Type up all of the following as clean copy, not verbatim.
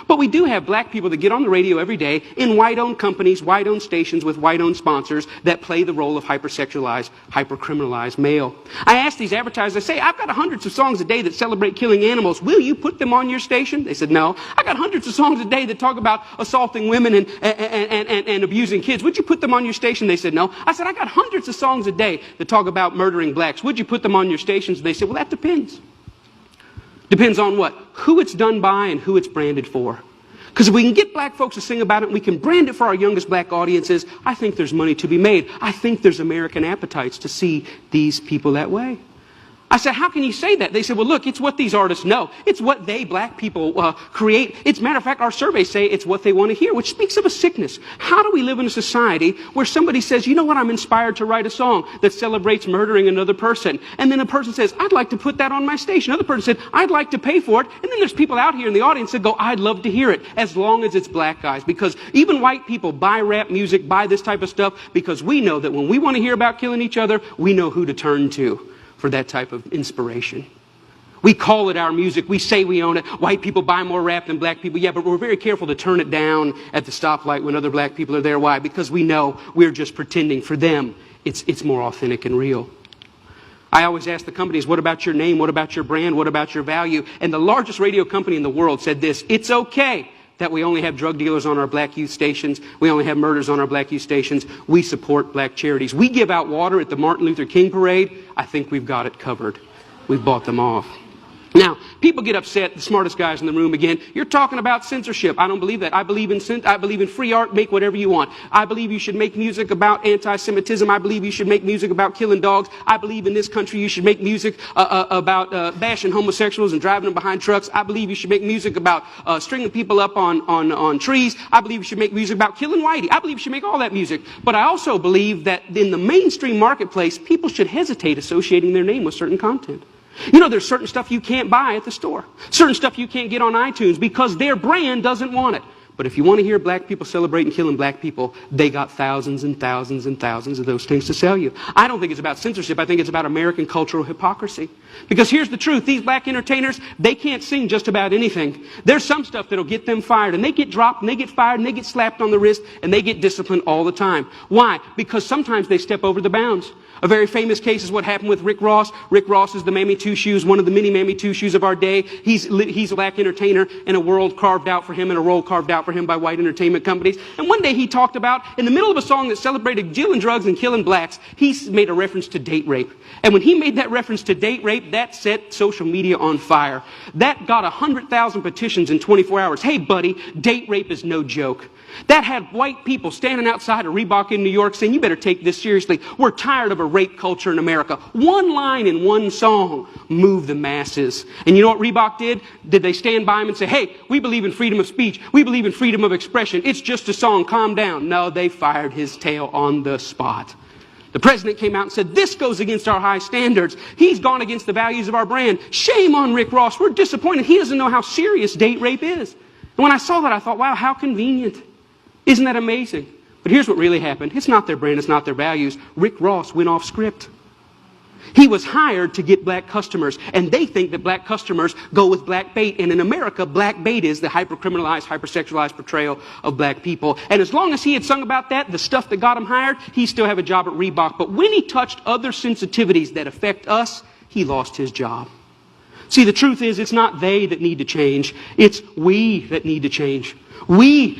But we do have black people that get on the radio every day in white-owned companies, white-owned stations with white-owned sponsors that play the role of hypersexualized, hypercriminalized male. I ask these advertisers, I say, I've got hundreds of songs a day that celebrate killing animals. Will you put them on your station? They said, no. I got hundreds of songs a day that talk about assaulting women and abusing kids. Would you put them on your station? They said, no. I said, I got hundreds of songs a day that talk about murdering blacks. Would you put them on your stations? They said, well, that depends. Depends on what? Who it's done by and who it's branded for. Because if we can get black folks to sing about it and we can brand it for our youngest black audiences, I think there's money to be made. I think there's American appetites to see these people that way. I said, how can you say that? They said, well, look, it's what these artists know. It's what they, black people, create. It's, matter of fact, our surveys say it's what they want to hear, which speaks of a sickness. How do we live in a society where somebody says, you know what, I'm inspired to write a song that celebrates murdering another person. And then a person says, I'd like to put that on my station. Another person said, I'd like to pay for it. And then there's people out here in the audience that go, I'd love to hear it, as long as it's black guys. Because even white people buy rap music, buy this type of stuff, because we know that when we want to hear about killing each other, we know who to turn to for that type of inspiration. We call it our music. We say we own it. White people buy more rap than black people. Yeah, but we're very careful to turn it down at the stoplight when other black people are there. Why? Because we know we're just pretending. For them, it's more authentic and real. I always ask the companies, what about your name? What about your brand? What about your value? And the largest radio company in the world said this: it's okay that we only have drug dealers on our black youth stations. We only have murders on our black youth stations. We support black charities. We give out water at the Martin Luther King parade. I think we've got it covered. We've bought them off. Now, people get upset, the smartest guys in the room again. You're talking about censorship. I don't believe that. I believe in free art. Make whatever you want. I believe you should make music about anti-Semitism. I believe you should make music about killing dogs. I believe in this country you should make music about bashing homosexuals and driving them behind trucks. I believe you should make music about stringing people up on trees. I believe you should make music about killing whitey. I believe you should make all that music. But I also believe that in the mainstream marketplace, people should hesitate associating their name with certain content. You know, there's certain stuff you can't buy at the store. Certain stuff you can't get on iTunes because their brand doesn't want it. But if you want to hear black people celebrating killing black people, they got thousands and thousands and thousands of those things to sell you. I don't think it's about censorship. I think it's about American cultural hypocrisy. Because here's the truth. These black entertainers, they can't sing just about anything. There's some stuff that'll get them fired. And they get dropped, and they get fired, and they get slapped on the wrist, and they get disciplined all the time. Why? Because sometimes they step over the bounds. A very famous case is what happened with Rick Ross. Rick Ross is the Mammy Two Shoes, one of the many Mammy Two Shoes of our day. He's a black entertainer in a world carved out for him and a role carved out for him by white entertainment companies. And one day he talked about, in the middle of a song that celebrated dealing drugs and killing blacks, he made a reference to date rape. And when he made that reference to date rape, that set social media on fire. That got 100,000 petitions in 24 hours. Hey, buddy, date rape is no joke. That had white people standing outside of Reebok in New York saying, you better take this seriously. We're tired of a rape culture in America. One line in one song moved the masses. And you know what Reebok did? Did they stand by him and say, hey, we believe in freedom of speech. We believe in freedom of expression. It's just a song. Calm down. No, they fired his tail on the spot. The president came out and said, this goes against our high standards. He's gone against the values of our brand. Shame on Rick Ross. We're disappointed. He doesn't know how serious date rape is. And when I saw that, I thought, wow, how convenient. Isn't that amazing? But here's what really happened. It's not their brand, it's not their values. Rick Ross went off script. He was hired to get black customers, and they think that black customers go with black bait. And in America, black bait is the hypercriminalized, hypersexualized portrayal of black people. And as long as he had sung about that, the stuff that got him hired, he still have a job at Reebok. But when he touched other sensitivities that affect us, he lost his job. See, the truth is, it's not they that need to change. It's we that need to change. We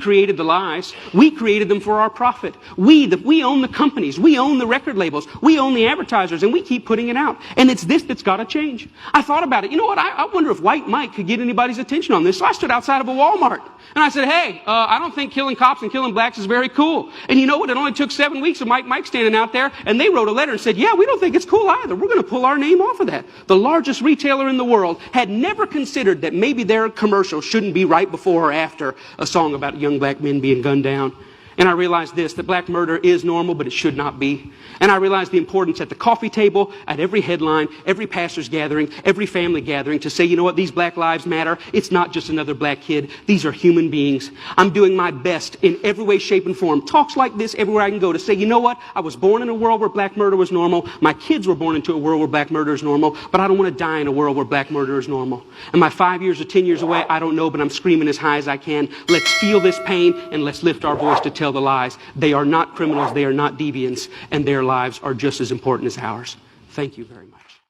created the lies. We created them for our profit. We own the companies. We own the record labels. We own the advertisers, and we keep putting it out. And it's this that's got to change. I thought about it. You know what? I wonder if White Mike could get anybody's attention on this. So I stood outside of a Walmart, and I said, hey, I don't think killing cops and killing blacks is very cool. And you know what? It only took 7 weeks of Mike standing out there, and they wrote a letter and said, yeah, we don't think it's cool either. We're going to pull our name off of that. The largest retailer in the world had never considered that maybe their commercial shouldn't be right before or after after a song about young black men being gunned down. And I realized this, that black murder is normal, but it should not be. And I realized the importance at the coffee table, at every headline, every pastor's gathering, every family gathering to say, you know what, these black lives matter. It's not just another black kid. These are human beings. I'm doing my best in every way, shape, and form. Talks like this everywhere I can go to say, you know what, I was born in a world where black murder was normal. My kids were born into a world where black murder is normal, but I don't want to die in a world where black murder is normal. Am I 5 years or 10 years away? I don't know, but I'm screaming as high as I can. Let's feel this pain and let's lift our voice to tell the lies. They are not criminals, they are not deviants, and their lives are just as important as ours. Thank you very much.